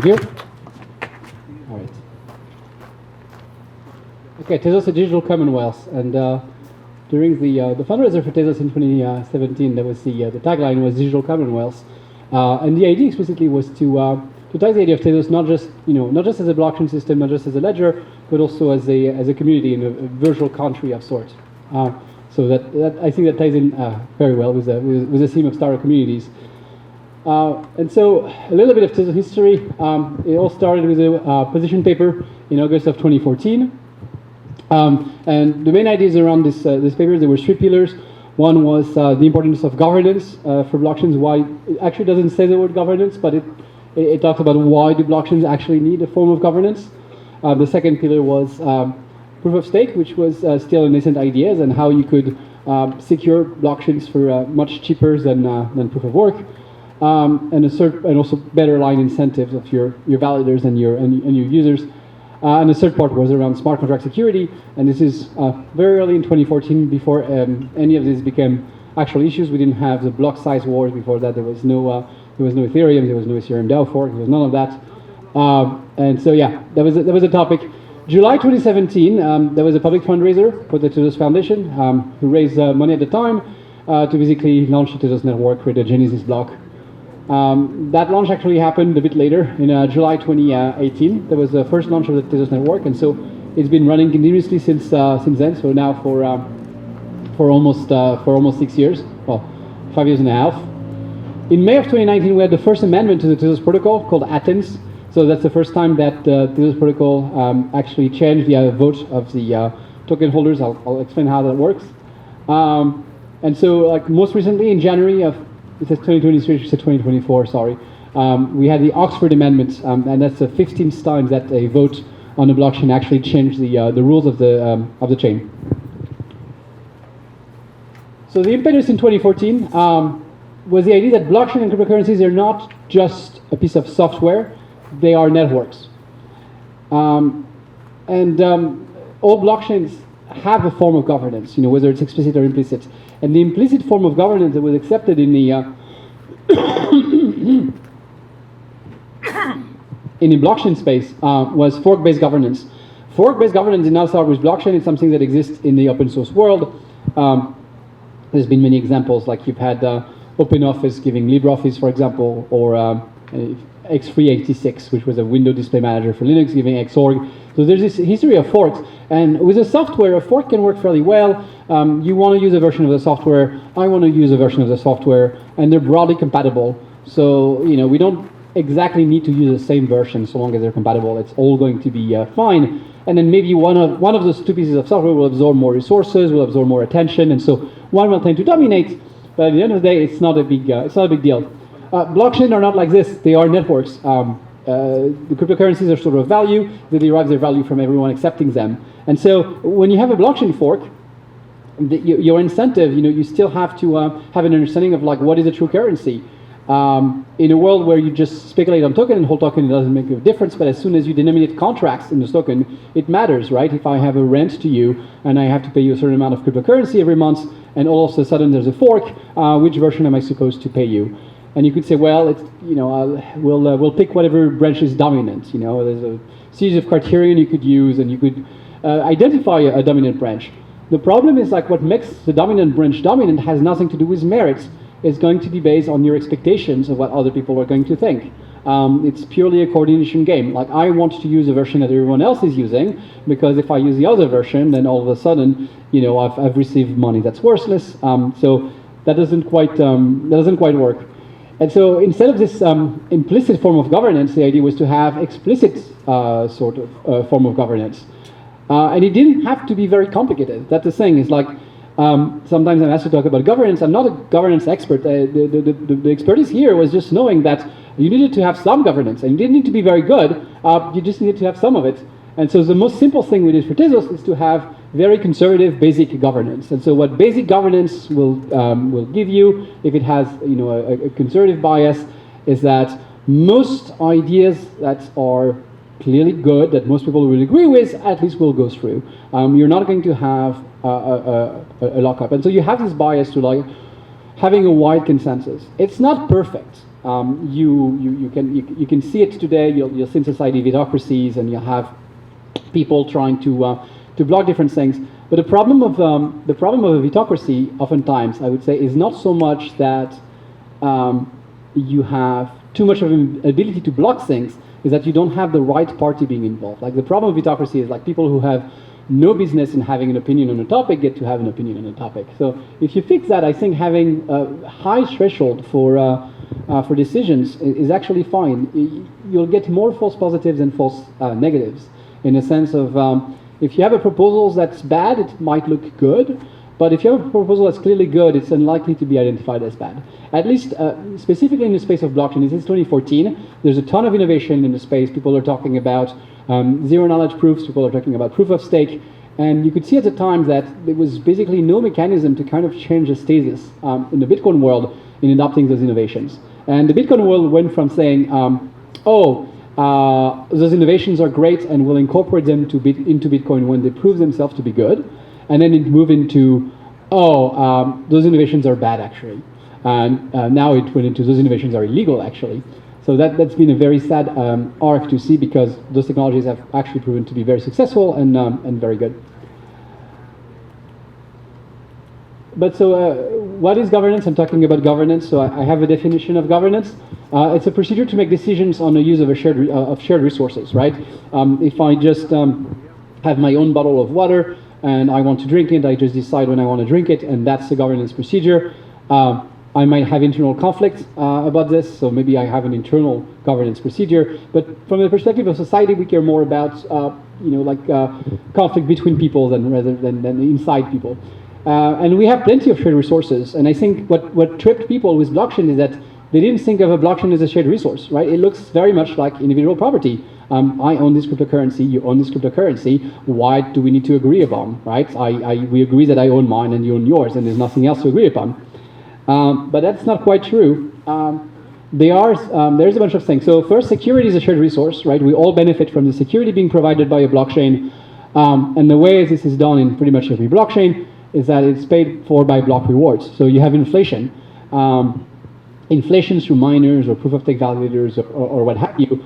Thank you. All right. Okay, Tezos, a digital Commonwealth, and during the fundraiser for Tezos in 2017, there was the tagline was digital Commonwealth, and the idea explicitly was to tie the idea of Tezos not just as a blockchain system, not just as a ledger, but also as a community in a virtual country of sorts. So that I think that ties in very well with the theme of startup communities. And so a little bit of Tezos history. It all started with a position paper in August of 2014. And the main ideas around this paper, there were three pillars. One was the importance of governance for blockchains. Why it actually doesn't say the word governance, but it talks about why do blockchains actually need a form of governance. The second pillar was proof of stake, which was still a nascent idea, and how you could secure blockchains for much cheaper than proof of work. And also better aligned incentives of your validators and your users. And the third part was around smart contract security, and this is very early in 2014, before any of this became actual issues. We didn't have the block size wars. Before that, there was no Ethereum, there was no Ethereum DAO fork, there was none of that. And so yeah, that was a topic. July 2017, there was a public fundraiser for the Tezos Foundation, who raised money at the time to basically launch the Tezos network, create a Genesis block. That launch actually happened a bit later in July 2018. There was the first launch of the Tezos network, and so it's been running continuously since then. So now for almost 6 years, well, 5 years and a half. In May of 2019, we had the first amendment to the Tezos protocol called Athens. So that's the first time that the Tezos protocol actually changed the vote of the token holders. I'll explain how that works. And so, like most recently, in January of it says 2023, it says 2024, sorry. We had the Oxford Amendment, and that's the 15th time that a vote on a blockchain actually changed the rules of the chain. So the impetus in 2014 was the idea that blockchain and cryptocurrencies are not just a piece of software, they are networks. All blockchains have a form of governance, whether it's explicit or implicit. And the implicit form of governance that was accepted in the in the blockchain space was fork-based governance. Fork-based governance did not start with blockchain. It's something that exists in the open source world. There's been many examples, like you've had OpenOffice giving LibreOffice, for example, or X386, which was a window display manager for Linux, giving Xorg. So there's this history of forks, and with the software, a fork can work fairly well. You want to use a version of the software, I want to use a version of the software, and they're broadly compatible. So we don't exactly need to use the same version so long as they're compatible. It's all going to be fine. And then maybe one of those two pieces of software will absorb more resources, will absorb more attention, and so one will tend to dominate. But at the end of the day, it's not a big deal. Blockchains are not like this. They are networks. The cryptocurrencies are sort of value. They derive their value from everyone accepting them. And so when you have a blockchain fork, your incentive, you still have to have an understanding of like what is a true currency. In a world where you just speculate on token and hold token, it doesn't make a difference. But as soon as you denominate contracts in this token, it matters, right? If I have a rent to you and I have to pay you a certain amount of cryptocurrency every month, and all of a sudden there's a fork, which version am I supposed to pay you? And you could say, well, it's, we'll pick whatever branch is dominant. There's a series of criterion you could use, and you could identify a dominant branch. The problem is like what makes the dominant branch dominant has nothing to do with merit. It's going to be based on your expectations of what other people are going to think. It's purely a coordination game. Like I want to use a version that everyone else is using, because if I use the other version, then all of a sudden, I've received money that's worthless. So that doesn't quite work. And so instead of this implicit form of governance, the idea was to have explicit sort of form of governance. And it didn't have to be very complicated. That's the thing. It's like sometimes I'm asked to talk about governance. I'm not a governance expert. The expertise here was just knowing that you needed to have some governance. And you didn't need to be very good. You just needed to have some of it. And so the most simple thing we did for Tezos is to have very conservative basic governance. And so what basic governance will give you, if it has a conservative bias, is that most ideas that are clearly good, that most people will agree with, at least will go through. You're not going to have a lockup. And so you have this bias to like, having a wide consensus. It's not perfect. You can see it today. You'll see in society vitocracies, and you'll have people trying to block different things. But the problem of a vitocracy, oftentimes, I would say, is not so much that you have too much of an ability to block things, is that you don't have the right party being involved. Like, the problem of vitocracy is like people who have no business in having an opinion on a topic get to have an opinion on a topic. So if you fix that, I think having a high threshold for decisions is actually fine. You'll get more false positives than false negatives, in a sense of if you have a proposal that's bad, it might look good, but if you have a proposal that's clearly good, it's unlikely to be identified as bad. At least specifically in the space of blockchain, this is 2014, there's a ton of innovation in the space. People are talking about zero knowledge proofs, people are talking about proof of stake, and you could see at the time that there was basically no mechanism to kind of change the status in the Bitcoin world in adopting those innovations. And the Bitcoin world went from saying, those innovations are great and we'll incorporate them into Bitcoin when they prove themselves to be good, and then it moved into, those innovations are bad actually. And now it went into those innovations are illegal actually. So that's been a very sad arc to see, because those technologies have actually proven to be very successful and very good. But so what is governance? I'm talking about governance. So I have a definition of governance. It's a procedure to make decisions on the use of shared resources, right? If I just have my own bottle of water and I want to drink it, I just decide when I want to drink it, and that's the governance procedure. I might have internal conflict about this, so maybe I have an internal governance procedure. But from the perspective of society, we care more about conflict between people rather than inside people. And we have plenty of shared resources. And I think what tripped people with blockchain is that they didn't think of a blockchain as a shared resource, right? It looks very much like individual property. I own this cryptocurrency, you own this cryptocurrency. Why do we need to agree upon, right? We agree that I own mine and you own yours, and there's nothing else to agree upon. But that's not quite true. There's a bunch of things. So first, security is a shared resource, right? We all benefit from the security being provided by a blockchain. And the way this is done in pretty much every blockchain is that it's paid for by block rewards. So you have inflation. Inflation through miners or proof-of-stake validators or what have you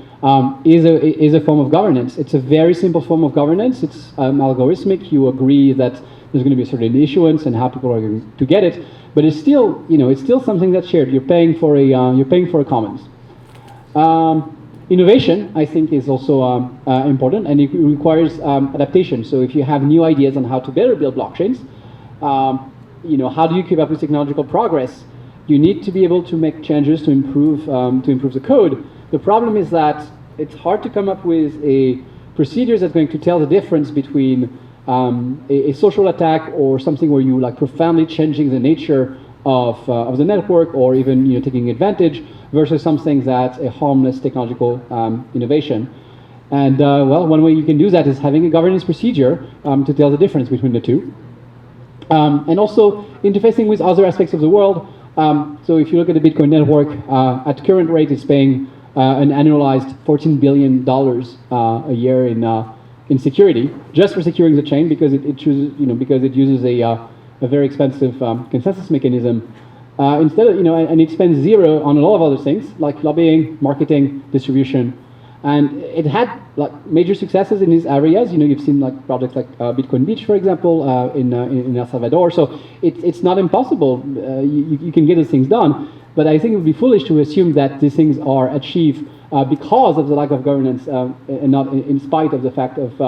is a form of governance. It's a very simple form of governance. It's algorithmic. You agree that there's going to be a certain issuance and how people are going to get it. But it's still, it's still something that's shared. You're paying for a commons. Innovation, I think, is also important, and it requires adaptation. So if you have new ideas on how to better build blockchains, how do you keep up with technological progress? You need to be able to make changes to improve the code. The problem is that it's hard to come up with a procedure that's going to tell the difference between a social attack or something where you profoundly changing the nature of the network, or even taking advantage, versus something that's a harmless technological innovation. And one way you can do that is having a governance procedure to tell the difference between the two. And also interfacing with other aspects of the world. So if you look at the Bitcoin network, at current rate, it's paying an annualized $14 billion a year in security, just for securing the chain, because it uses a very expensive consensus mechanism. Instead of, and it spends zero on a lot of other things like lobbying, marketing, distribution, and it had major successes in these areas. You've seen projects like Bitcoin Beach, for example, in El Salvador. So it's not impossible. You can get those things done, but I think it would be foolish to assume that these things are achieved because of the lack of governance, and not in spite of the fact of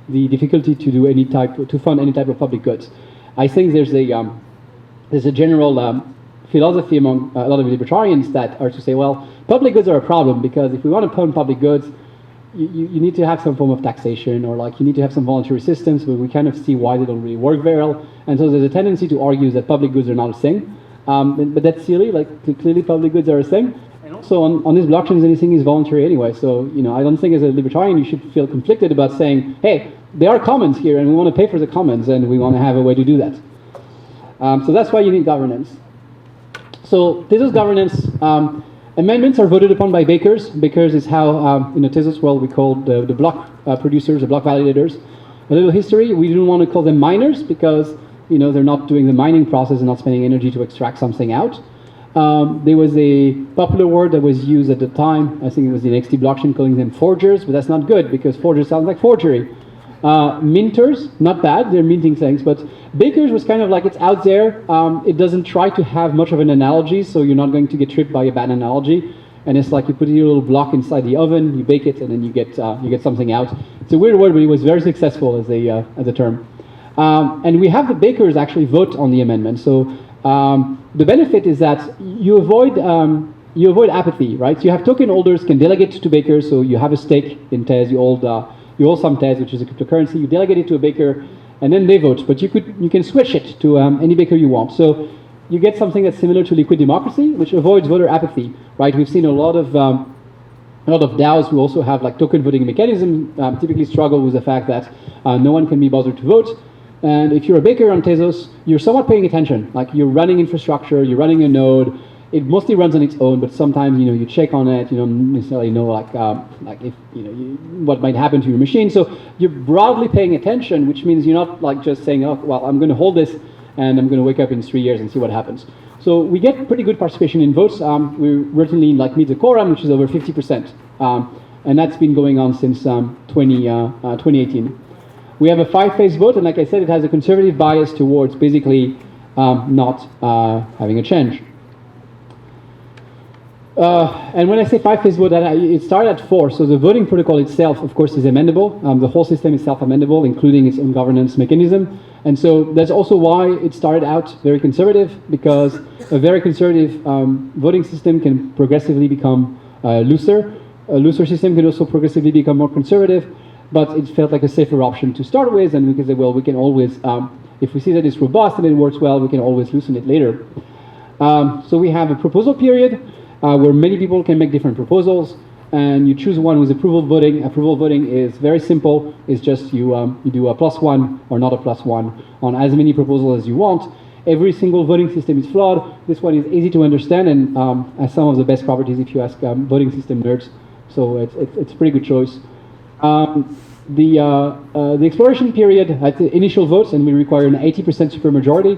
the difficulty to fund any type of public goods. I think there's a general philosophy among a lot of libertarians that are to say, well, public goods are a problem because if we want to fund public goods, you need to have some form of taxation, or you need to have some voluntary systems, but we kind of see why they don't really work very well. And so there's a tendency to argue that public goods are not a thing. But that's silly. Clearly public goods are a thing. And also on these blockchains, anything is voluntary anyway. So, I don't think as a libertarian you should feel conflicted about saying, hey, there are commons here and we want to pay for the commons and we want to have a way to do that. So that's why you need governance. So Tezos governance, amendments are voted upon by bakers. Bakers is how, in the Tezos world, we call the block producers, the block validators. A little history, we didn't want to call them miners because they're not doing the mining process and not spending energy to extract something out. There was a popular word that was used at the time, I think it was the NXT blockchain, calling them forgers, but that's not good because forgers sounds like forgery. Minters, not bad, they're minting things, but bakers was kind of like it's out there. It doesn't try to have much of an analogy, so you're not going to get tripped by a bad analogy. And it's like you put your little block inside the oven, you bake it, and then you get something out. It's a weird word, but it was very successful as a term. And we have the bakers actually vote on the amendment. So the benefit is that you avoid apathy, right? So you have token holders can delegate to bakers. So you have a stake in Tez, you hold some Tez, which is a cryptocurrency. You delegate it to a baker, and then they vote. But you can switch it to any baker you want. So you get something that's similar to liquid democracy, which avoids voter apathy, right? We've seen a lot of DAOs who also have like token voting mechanism typically struggle with the fact that no one can be bothered to vote. And if you're a baker on Tezos, you're somewhat paying attention. Like you're running infrastructure, you're running a node. It mostly runs on its own, but sometimes you check on it. You don't necessarily know like if what might happen to your machine. So you're broadly paying attention, which means you're not like just saying, oh well, I'm going to hold this and I'm going to wake up in 3 years and see what happens. So we get pretty good participation in votes. We routinely meet the quorum, which is over 50%, and that's been going on since 2018. We have a 5-phase vote, and like I said, it has a conservative bias towards basically not having a change. And when I say 5-phase vote, it started at 4. So the voting protocol itself, of course, is amendable. The whole system is self-amendable, including its own governance mechanism. And so that's also why it started out very conservative, because a very conservative voting system can progressively become looser. A looser system can also progressively become more conservative, but it felt like a safer option to start with, and we can say, well, we can always, if we see that it's robust and it works well, we can always loosen it later. So we have a proposal period, where many people can make different proposals, and you choose one with approval voting. Approval voting is very simple. It's just you do a +1 or not a +1 on as many proposals as you want. Every single voting system is flawed. This one is easy to understand and has some of the best properties if you ask voting system nerds. So it's a pretty good choice. The exploration period at the initial votes, and we require an 80% supermajority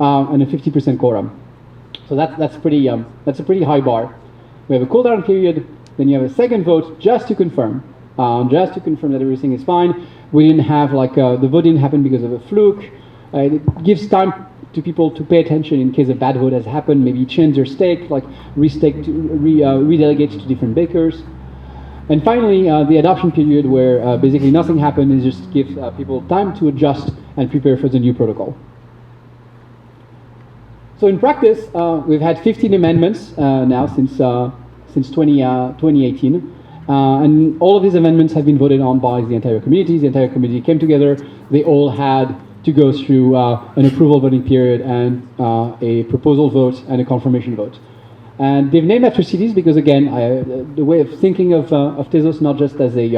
and a 50% quorum. So that's a pretty high bar. We have a cooldown period, then you have a second vote just to confirm that everything is fine. We didn't have the vote didn't happen because of a fluke. It gives time to people to pay attention in case a bad vote has happened. Maybe change their stake, redelegate to different bakers. And finally, the adoption period, where basically nothing happened, is just gives people time to adjust and prepare for the new protocol. So in practice, we've had 15 amendments now since 2018. And all of these amendments have been voted on by the entire community. The entire community came together. They all had to go through an approval voting period and a proposal vote and a confirmation vote. And they've named after cities because, again, the way of thinking of Tezos not just as a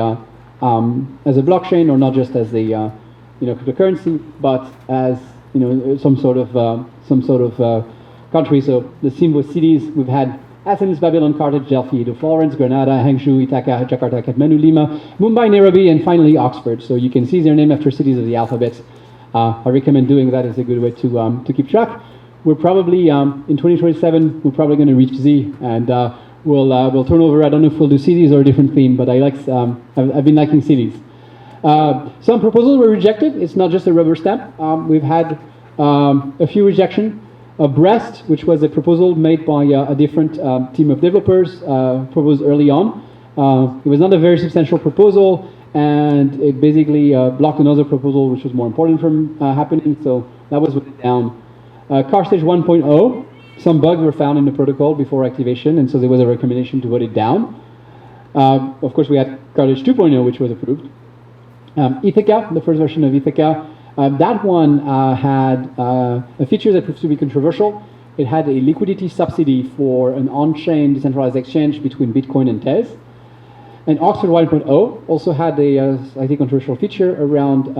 blockchain or not just as a cryptocurrency, but as some sort of country. So the theme was cities. We've had Athens, Babylon, Carthage, Delphi, Florence, Granada, Hangzhou, Ithaca, Jakarta, Kathmandu, Lima, Mumbai, Nairobi, and finally Oxford. So you can see they're named after cities of the alphabet. I recommend doing that. It's a good way to keep track. We're probably in 2027. We're probably going to reach Z, and we'll turn over. I don't know if we'll do cities or a different theme, but I've been liking cities. Some proposals were rejected. It's not just a rubber stamp. We've had a few rejections. Brest, which was a proposal made by a different team of developers, proposed early on. It was not a very substantial proposal, and it basically blocked another proposal which was more important from happening, so that was voted down. Car Stage 1.0, some bugs were found in the protocol before activation, and so there was a recommendation to vote it down. Of course, we had Car Stage 2.0, which was approved. Ithaca, the first version of Ithaca, that one had a feature that proved to be controversial. It had a liquidity subsidy for an on-chain decentralized exchange between Bitcoin and Tez. And Oxford 1.0 also had a slightly controversial feature around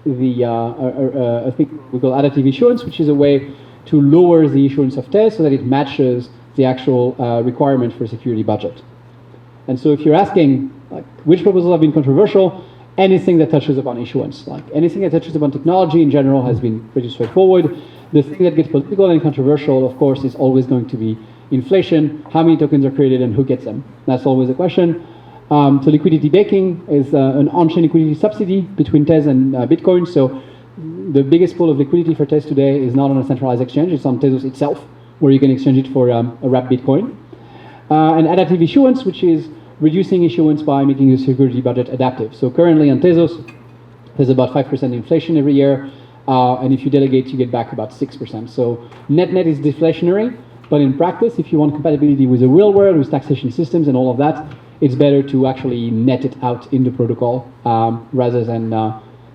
I think we call adaptive issuance, which is a way to lower the issuance of Tez so that it matches the actual requirement for a security budget. And so if you're asking which proposals have been controversial, anything that touches upon issuance. Like anything that touches upon technology in general has been pretty straightforward. The thing that gets political and controversial, of course, is always going to be inflation, how many tokens are created and who gets them. That's always a question. So liquidity baking is an on-chain liquidity subsidy between Tez and Bitcoin. So the biggest pool of liquidity for Tez today is not on a centralized exchange, it's on Tezos itself, where you can exchange it for a wrapped Bitcoin. And adaptive issuance, which is reducing issuance by making the security budget adaptive. So currently on Tezos, there's about 5% inflation every year, and if you delegate, you get back about 6%. So net is deflationary, but in practice, if you want compatibility with the real world, with taxation systems and all of that, it's better to actually net it out in the protocol rather than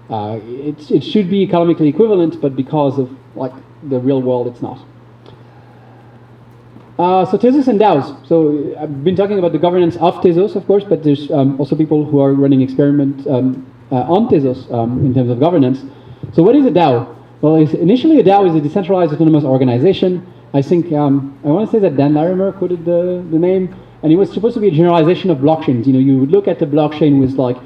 it should be economically equivalent, but because of like the real world, it's not. So Tezos and DAOs. So I've been talking about the governance of Tezos, of course, but there's also people who are running experiments on Tezos in terms of governance. So what is a DAO? Well, initially a DAO is a decentralized autonomous organization. I think, I want to say that Dan Larimer quoted the name, and it was supposed to be a generalization of blockchains. You know, you would look at the blockchain with like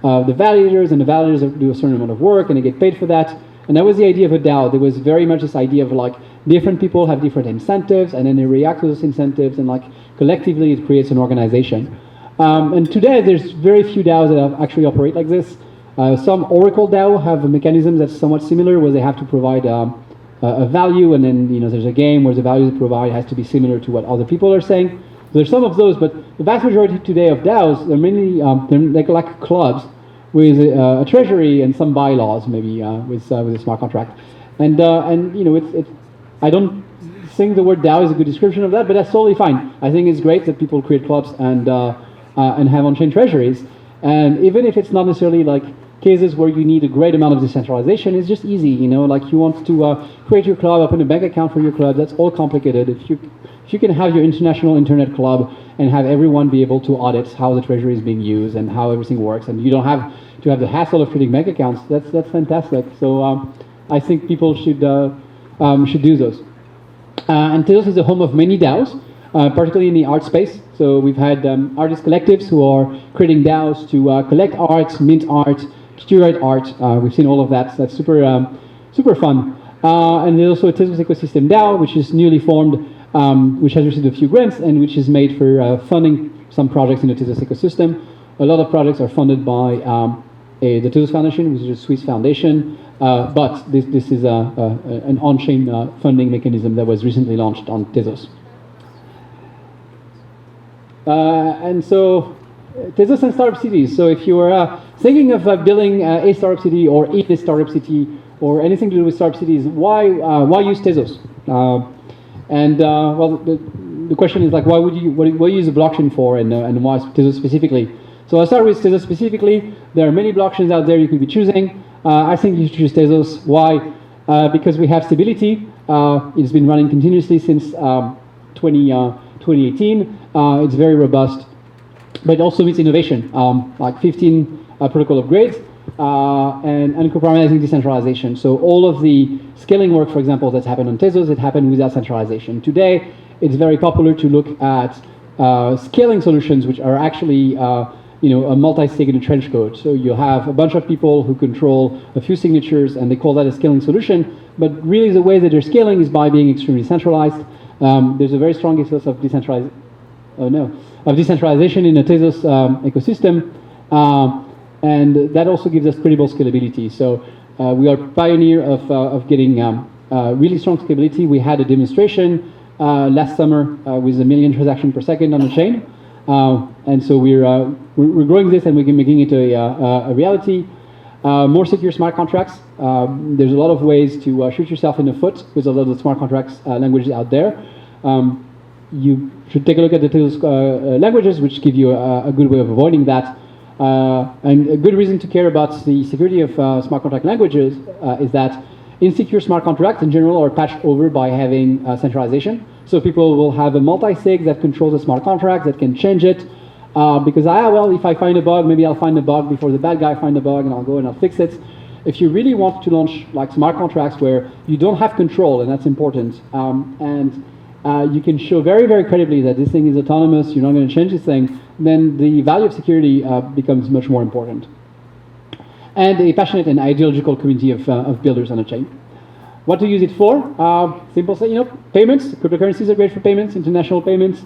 the validators, and the validators do a certain amount of work, and they get paid for that. And that was the idea of a DAO. There was very much this idea of like different people have different incentives, and then they react to those incentives, and like collectively it creates an organization. And today there's very few DAOs that actually operate like this. Some Oracle DAO have a mechanism that's somewhat similar, where they have to provide a value, and then there's a game where the value they provide has to be similar to what other people are saying. So there's some of those, but the vast majority today of DAOs, they're mainly they're like clubs with a treasury and some bylaws, maybe with a smart contract, and it's I don't think the word DAO is a good description of that, but that's totally fine. I think it's great that people create clubs and have on-chain treasuries, and even if it's not necessarily like cases where you need a great amount of decentralization, it's just easy, like you want to create your club, open a bank account for your club, that's all complicated. If you can have your international internet club and have everyone be able to audit how the treasury is being used and how everything works, and you don't have to have the hassle of creating bank accounts, that's fantastic. So I think people should do those. And Tezos is the home of many DAOs, particularly in the art space. So we've had artist collectives who are creating DAOs to collect art, mint art, curate art. We've seen all of that. So that's super fun. And there's also a Tezos ecosystem DAO, which is newly formed, which has received a few grants and which is made for funding some projects in the Tezos ecosystem. A lot of projects are funded by the Tezos Foundation, which is a Swiss foundation, but this is an on-chain funding mechanism that was recently launched on Tezos. And so, Tezos and startup cities. So if you are thinking of building a startup city or in a startup city or anything to do with startup cities, why use Tezos? Well, the question is like, what use a blockchain for, and why Tezos specifically? So I'll start with Tezos specifically. There are many blockchains out there you could be choosing. I think you should choose Tezos. Why? Because we have stability. It's been running continuously since 2018. It's very robust, but it also meets innovation, like 15 protocol upgrades and uncompromising decentralization. So all of the scaling work, for example, that's happened on Tezos, it happened without centralization. Today, it's very popular to look at scaling solutions, which are actually a multi-sig in a trench code. So you have a bunch of people who control a few signatures, and they call that a scaling solution. But really, the way that they're scaling is by being extremely centralized. There's a very strong ethos of decentralization in the Tezos ecosystem, and that also gives us credible scalability. So we are pioneer of getting really strong scalability. We had a demonstration last summer with 1 million transactions per second on the chain. And so we're growing this, and we're making it a reality. More secure smart contracts. There's a lot of ways to shoot yourself in the foot with a lot of the smart contracts languages out there. You should take a look at the Tezos languages, which give you a good way of avoiding that. And a good reason to care about the security of smart contract languages is that insecure smart contracts in general are patched over by having centralization. So people will have a multi-sig that controls a smart contract that can change it. Because if I find a bug, maybe I'll find the bug before the bad guy finds the bug, and I'll go and I'll fix it. If you really want to launch like smart contracts where you don't have control, and that's important, you can show very, very credibly that this thing is autonomous, you're not going to change this thing, then the value of security becomes much more important. and a passionate and ideological community of builders on the chain. What to use it for? Simple, payments. Cryptocurrencies are great for payments, international payments,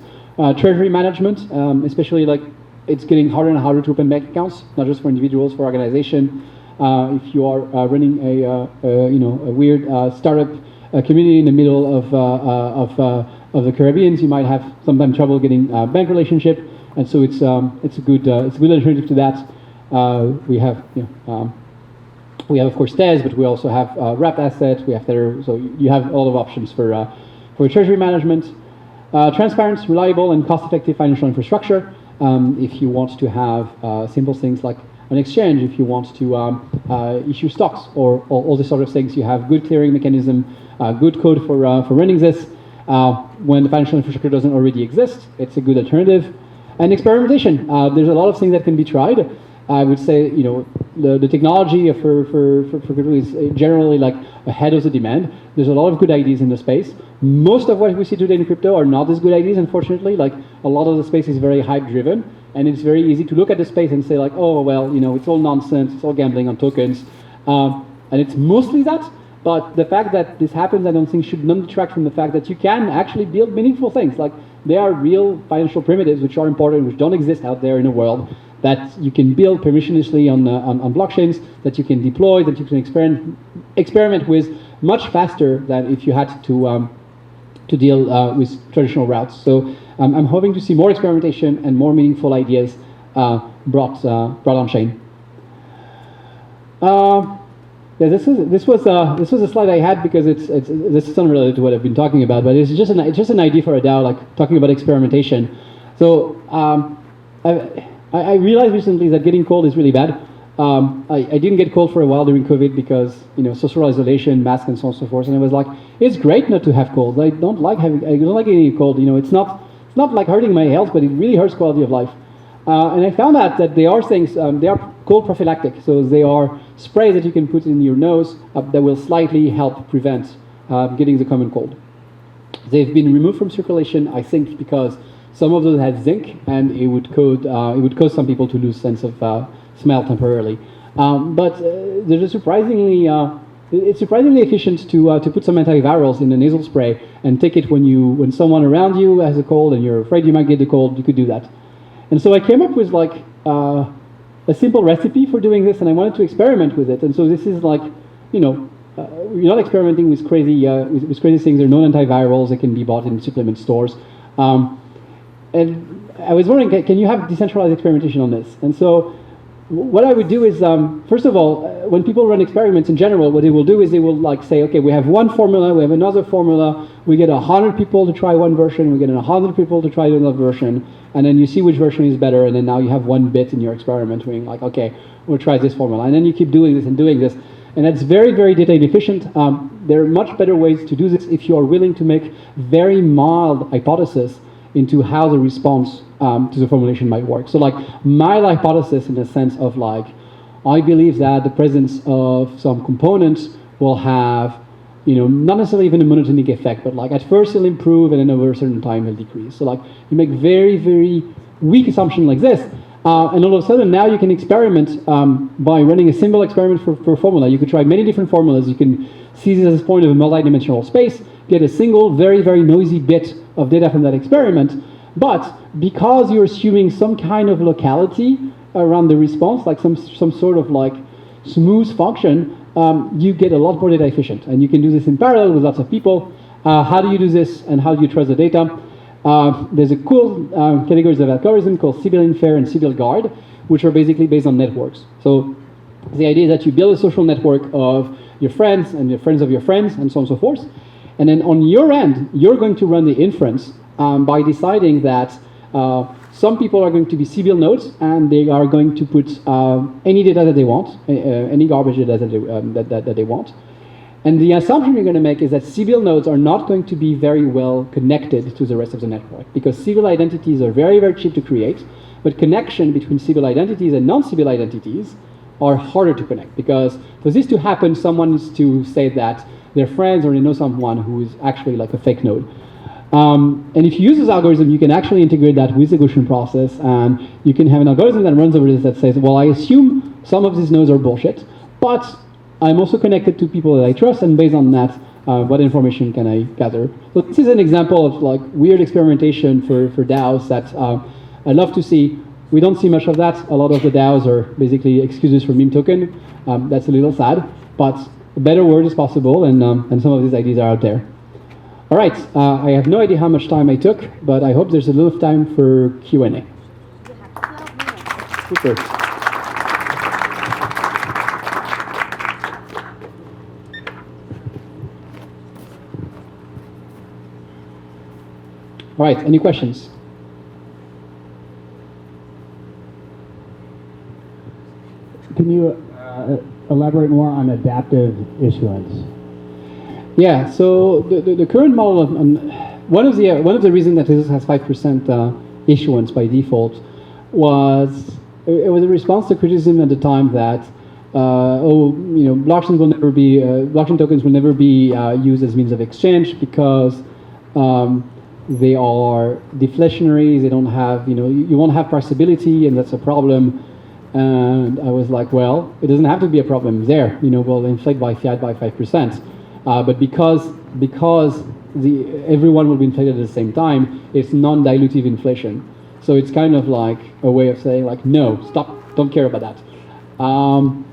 treasury management, especially like it's getting harder and harder to open bank accounts, not just for individuals, for organization. If you are running a weird startup community in the middle of the Caribbean, you might have sometimes trouble getting a bank relationship, and so it's a good alternative to that. We have of course Tezos, but we also have wrapped assets. We have Tether, so you have a lot of options for treasury management. Transparent, reliable, and cost-effective financial infrastructure. If you want to have simple things like an exchange, if you want to issue stocks or all these sort of things, you have good clearing mechanism, good code for running this. When the financial infrastructure doesn't already exist, it's a good alternative. And experimentation. There's a lot of things that can be tried. I would say, the technology for crypto is generally like ahead of the demand. There's a lot of good ideas in the space. Most of what we see today in crypto are not as good ideas, unfortunately. Like a lot of the space is very hype driven, and it's very easy to look at the space and say like, oh well, it's all nonsense. It's all gambling on tokens, and it's mostly that. But the fact that this happens, I don't think should not detract from the fact that you can actually build meaningful things. Like there are real financial primitives which are important, which don't exist out there in the world, that you can build permissionlessly on blockchains, that you can deploy, that you can experiment with much faster than if you had to deal with traditional routes. So I'm hoping to see more experimentation and more meaningful ideas brought on chain. This was a slide I had because this is unrelated to what I've been talking about, but it's just an idea for a DAO, like talking about experimentation. So I realized recently that getting cold is really bad. I didn't get cold for a while during COVID because social isolation, masks, and so on and so forth. And I was like, it's great not to have cold. I don't like getting cold. It's not like hurting my health, but it really hurts quality of life. And I found out that there are things. They are cold prophylactic. So they are sprays that you can put in your nose that will slightly help prevent getting the common cold. They've been removed from circulation, I think, because some of those had zinc, and it would cause some people to lose sense of smell temporarily. But it's surprisingly efficient to put some antivirals in a nasal spray and take it when someone around you has a cold and you're afraid you might get the cold. You could do that. And so I came up with like a simple recipe for doing this, and I wanted to experiment with it. And so this is like, you're not experimenting with crazy things. There are no antivirals that can be bought in supplement stores. And I was wondering, can you have decentralized experimentation on this? And so what I would do is, first of all, when people run experiments in general, what they will do is they will like say, okay, we have one formula, we have another formula, we get 100 people to try one version, we get 100 people to try another version, and then you see which version is better, and then now you have one bit in your experiment where you're like, okay, we'll try this formula. And then you keep doing this and doing this. And that's very, very data inefficient. There are much better ways to do this if you are willing to make very mild hypotheses into how the response to the formulation might work. So like my hypothesis in the sense of like, I believe that the presence of some components will have, not necessarily even a monotonic effect, but like at first it'll improve and then over a certain time it'll decrease. So like you make very, very weak assumption like this, and all of a sudden now you can experiment by running a simple experiment for formula. You could try many different formulas. You can see this as a point of a multi-dimensional space, get a single very, very noisy bit of data from that experiment, but because you're assuming some kind of locality around the response, like some sort of like smooth function, you get a lot more data efficient. And you can do this in parallel with lots of people. How do you do this and how do you trust the data? There's a cool categories of algorithm called Sybil Infer and Sybil Guard, which are basically based on networks. So the idea is that you build a social network of your friends and your friends of your friends and so on and so forth. And then on your end, you're going to run the inference by deciding that some people are going to be Sybil nodes, and they are going to put any data that they want, any garbage data that they want. And the assumption you're going to make is that Sybil nodes are not going to be very well connected to the rest of the network, because Sybil identities are very, very cheap to create, but connection between Sybil identities and non-Sybil identities are harder to connect, because for this to happen, someone needs to say that their friends or they know someone who is actually like a fake node. And if you use this algorithm, you can actually integrate that with the Gaussian process, and you can have an algorithm that runs over this that says, well, I assume Some of these nodes are bullshit, but I'm also connected to people that I trust, and based on that, what information can I gather? So this is an example of like weird experimentation for DAOs that I love to see. We don't see much of that. A lot of the DAOs are basically excuses for meme token. That's a little sad, but a better world is possible, and some of these ideas are out there. All right, I have no idea how much time I took, but I hope there's a little time for Q&A. You have 12 minutes. Super. All right, any questions? Can you elaborate more on adaptive issuance? Yeah, so the current model of one of the reasons that Tezos has 5% issuance by default was it was a response to criticism at the time that blockchains will never be blockchain tokens will never be used as means of exchange because they are deflationary. They don't have you won't have price stability, and that's a problem. And I was like, well, it doesn't have to be a problem there. We'll inflate by fiat by 5%. But because everyone will be inflated at the same time, it's non-dilutive inflation. So it's kind of like a way of saying like, no, stop, don't care about that.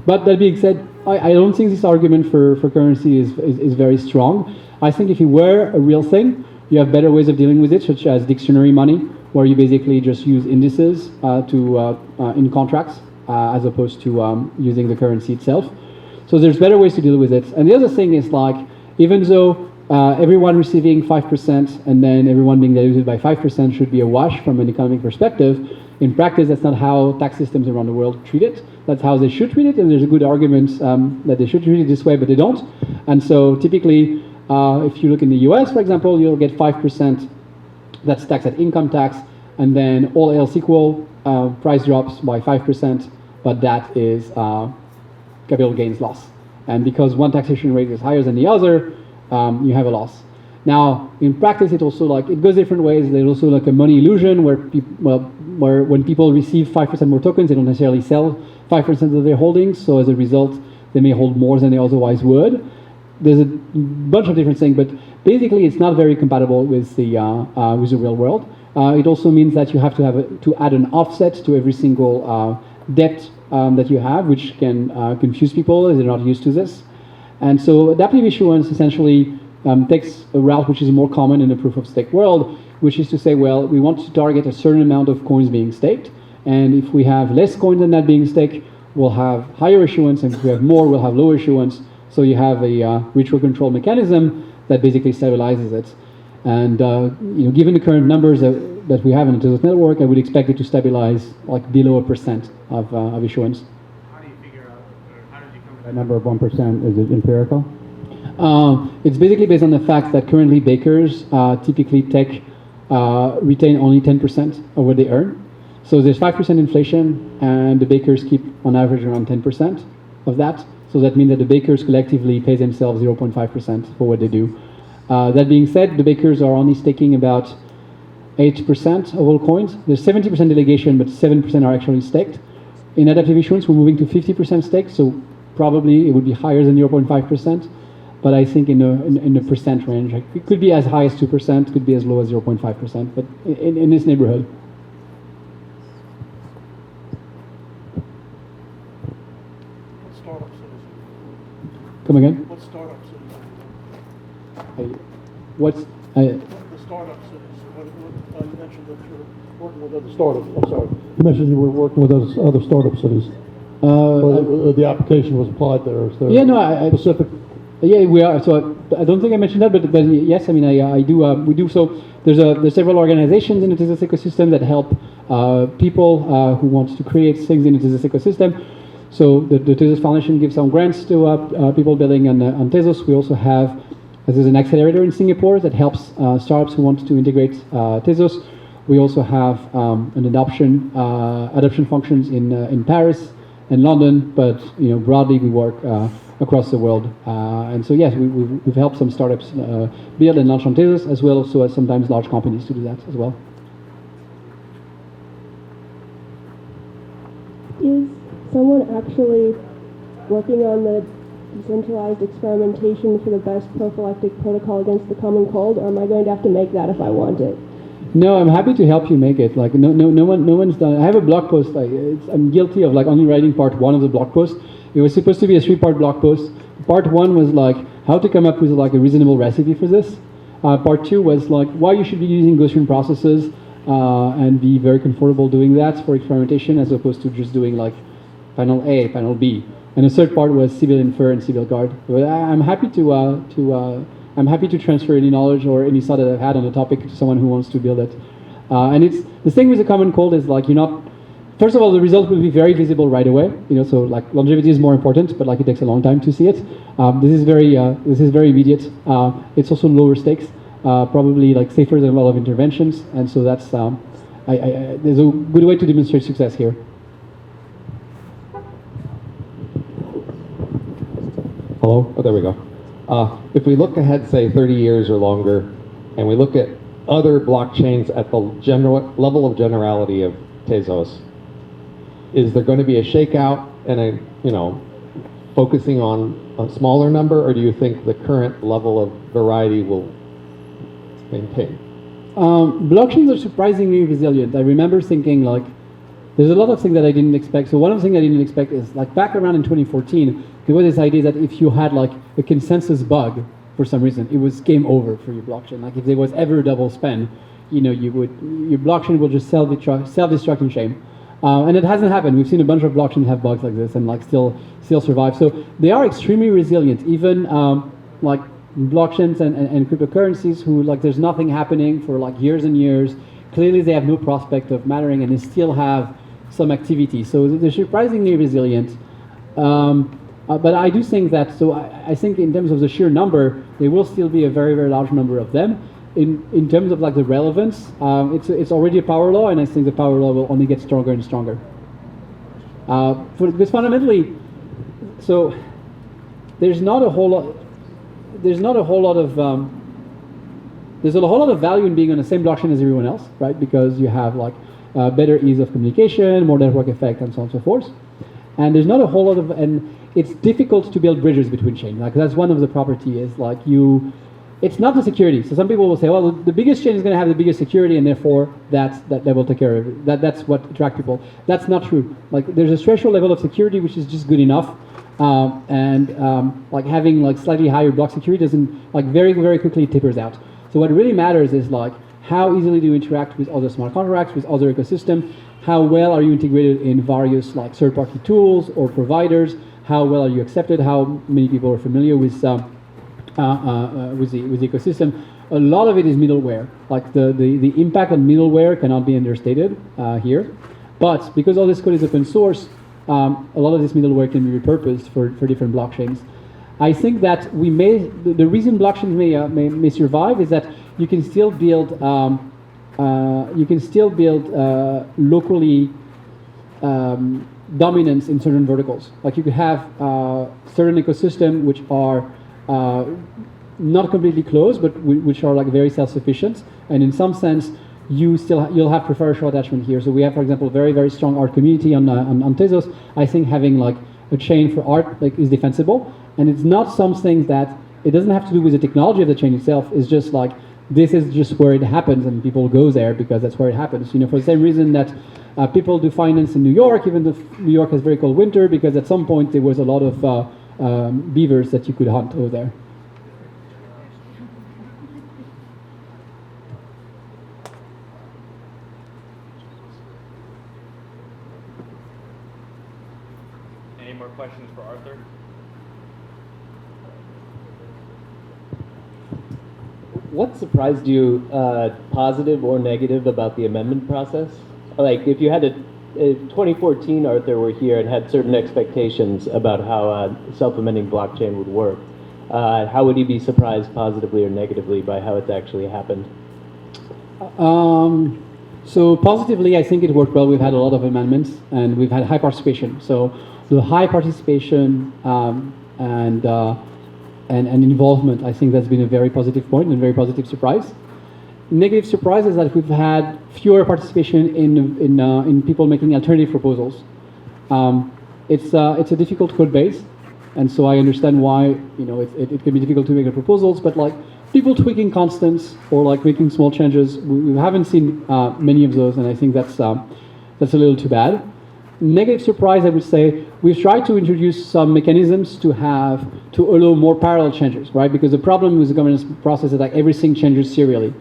But that being said, I don't think this argument for currency is very strong. I think if it were a real thing, you have better ways of dealing with it, such as dictionary money, where you basically just use indices in contracts as opposed to using the currency itself. So there's better ways to deal with it. And the other thing is like, even though everyone receiving 5% and then everyone being diluted by 5% should be a wash from an economic perspective, in practice that's not how tax systems around the world treat it. That's how they should treat it, and there's a good argument that they should treat it this way, but they don't. And so typically, if you look in the US, for example, you'll get 5% that's taxed at income tax, and then all else equal, price drops by 5%, but that is capital gains loss. And because one taxation rate is higher than the other, you have a loss. Now, in practice, it also it goes different ways. There's also like a money illusion where when people receive 5% more tokens, they don't necessarily sell 5% of their holdings. So as a result, they may hold more than they otherwise would. There's a bunch of different things, but basically, it's not very compatible with the real world. It also means that you have to add an offset to every single debt that you have, which can confuse people as they're not used to this. And so adaptive issuance essentially takes a route which is more common in the proof of stake world, which is to say, well, we want to target a certain amount of coins being staked, and if we have less coins than that being staked, we'll have higher issuance, and if we have more, we'll have lower issuance. So you have a retro control mechanism that basically stabilizes it. And given the current numbers that we have in the Tezos network, I would expect it to stabilize like below 1% of issuance. How do you figure out, or how did you come to that number of 1%? Is it empirical? It's basically based on the fact that currently bakers typically retain only 10% of what they earn. So there's 5% inflation, and the bakers keep on average around 10% of that. So that means that the bakers collectively pay themselves 0.5% for what they do. That being said, the bakers are only staking about 8% of all coins. There's 70% delegation, but 7% are actually staked. In adaptive issuance, we're moving to 50% staked, so probably it would be higher than 0.5%. But I think in the percent range, it could be as high as 2%, could be as low as 0.5%, but in this neighborhood. What startups are this? Come again? What startups are The startups are this? You mentioned that you're working with other startups. I'm sorry. You mentioned you were working with other startup cities. The application was applied there. Is there specific? Yeah, we are. So I don't think I mentioned that, but yes, I mean I do. We do. So there's several organizations in the Tezos ecosystem that help people who want to create things in the Tezos ecosystem. So the Tezos Foundation gives some grants to people building on Tezos. We also have there's an accelerator in Singapore that helps startups who want to integrate Tezos. We also have an adoption functions in Paris and London, but broadly we work across the world. And so yes, we've helped some startups build and launch on Tezos, as well as sometimes large companies to do that as well. Is someone actually working on the decentralized experimentation for the best prophylactic protocol against the common cold, or am I going to have to make that if I want it? No, I'm happy to help you make it. Like no one's done. I have a blog post. I'm guilty of like only writing part one of the blog post. It was supposed to be a 3-part blog post. Part one was like how to come up with like a reasonable recipe for this. Part two was like why you should be using Gaussian processes and be very comfortable doing that for experimentation as opposed to just doing like panel A, panel B. And the third part was Sybil Infer and Sybil Guard. But I'm happy I'm happy to transfer any knowledge or any thought that I've had on the topic to someone who wants to build it. And it's the thing with the common cold is like you're not. First of all, the result will be very visible right away. So like longevity is more important, but like it takes a long time to see it. This is very immediate. It's also lower stakes, probably like safer than a lot of interventions, and so that's there's a good way to demonstrate success here. Hello? Oh, there we go. If we look ahead, say 30 years or longer, and we look at other blockchains at the level of generality of Tezos, is there going to be a shakeout and focusing on a smaller number, or do you think the current level of variety will maintain? Blockchains are surprisingly resilient. I remember thinking like, there's a lot of things that I didn't expect. So one of the things I didn't expect is like back around in 2014, there was this idea that if you had like a consensus bug for some reason, it was game over for your blockchain. Like if there was ever a double spend, your blockchain will just self-destruct in shame. And it hasn't happened. We've seen a bunch of blockchains have bugs like this and like still survive. So they are extremely resilient. Even like blockchains and cryptocurrencies who like there's nothing happening for like years and years. Clearly they have no prospect of mattering and they still have some activity. So they're surprisingly resilient. But I do think that, so I think in terms of the sheer number, there will still be a very, very large number of them. In terms of like the relevance, it's already a power law, and I think the power law will only get stronger and stronger. Because fundamentally, so there's a whole lot of value in being on the same blockchain as everyone else, right? Because you have like better ease of communication, more network effect, and so on and so forth. And there's not a whole lot of, and it's difficult to build bridges between chains. Like that's one of the properties. Like it's not the security. So some people will say, well, the biggest chain is going to have the biggest security, and therefore that will take care of it. That's what attracts people. That's not true. Like there's a threshold level of security which is just good enough, like having like slightly higher block security doesn't like very, very quickly tapers out. So what really matters is like how easily do you interact with other smart contracts, with other ecosystems, how well are you integrated in various like third-party tools or providers, how well are you accepted, how many people are familiar with the ecosystem. A lot of it is middleware. Like the impact on middleware cannot be understated here. But because all this code is open source, a lot of this middleware can be repurposed for different blockchains. I think that the reason blockchains may survive is that you can still build locally dominance in certain verticals. Like you could have certain ecosystems which are not completely closed, but which are like very self-sufficient, and in some sense you'll have preferential attachment here. So we have, for example, a very, very strong art community on Tezos. I think having like a chain for art like is defensible, and it's not something that it doesn't have to do with the technology of the chain itself. It's just like this is just where it happens, and people go there because that's where it happens. For the same reason that people do finance in New York, even though New York has very cold winter, because at some point there was a lot of beavers that you could hunt over there. Any more questions for Arthur? What surprised you, positive or negative, about the amendment process? Like, if you had if 2014 Arthur were here and had certain expectations about how a self-amending blockchain would work, how would he be surprised positively or negatively by how it's actually happened? So positively, I think it worked well. We've had a lot of amendments, and we've had high participation. So the high participation and involvement, I think that's been a very positive point and a very positive surprise. Negative surprise is that we've had fewer participation in people making alternative proposals. it's a difficult code base, and so I understand why it can be difficult to make the proposals. But like people tweaking constants or like making small changes, we haven't seen many of those, and I think that's a little too bad. Negative surprise, I would say, we've tried to introduce some mechanisms to allow more parallel changes, right? Because the problem with the governance process is like everything changes serially.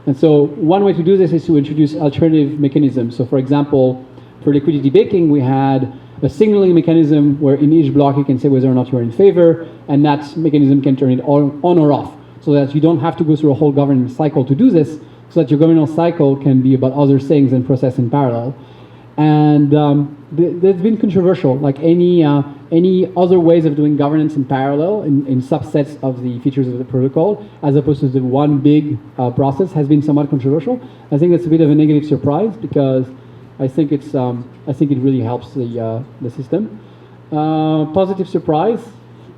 And so one way to do this is to introduce alternative mechanisms. So for example, for liquidity baking, we had a signaling mechanism where in each block you can say whether or not you're in favor, and that mechanism can turn it on or off, so that you don't have to go through a whole governance cycle to do this, so that your governance cycle can be about other things and process in parallel. And that's been controversial, like any other ways of doing governance in parallel in subsets of the features of the protocol, as opposed to the one big process, has been somewhat controversial. I think that's a bit of a negative surprise because I think it really helps the system. Positive surprise,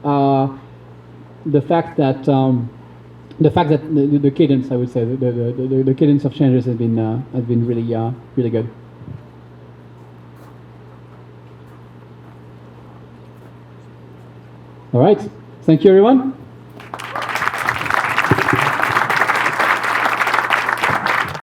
the fact that the cadence, I would say, the cadence of changes has been really good. All right. Thank you, everyone.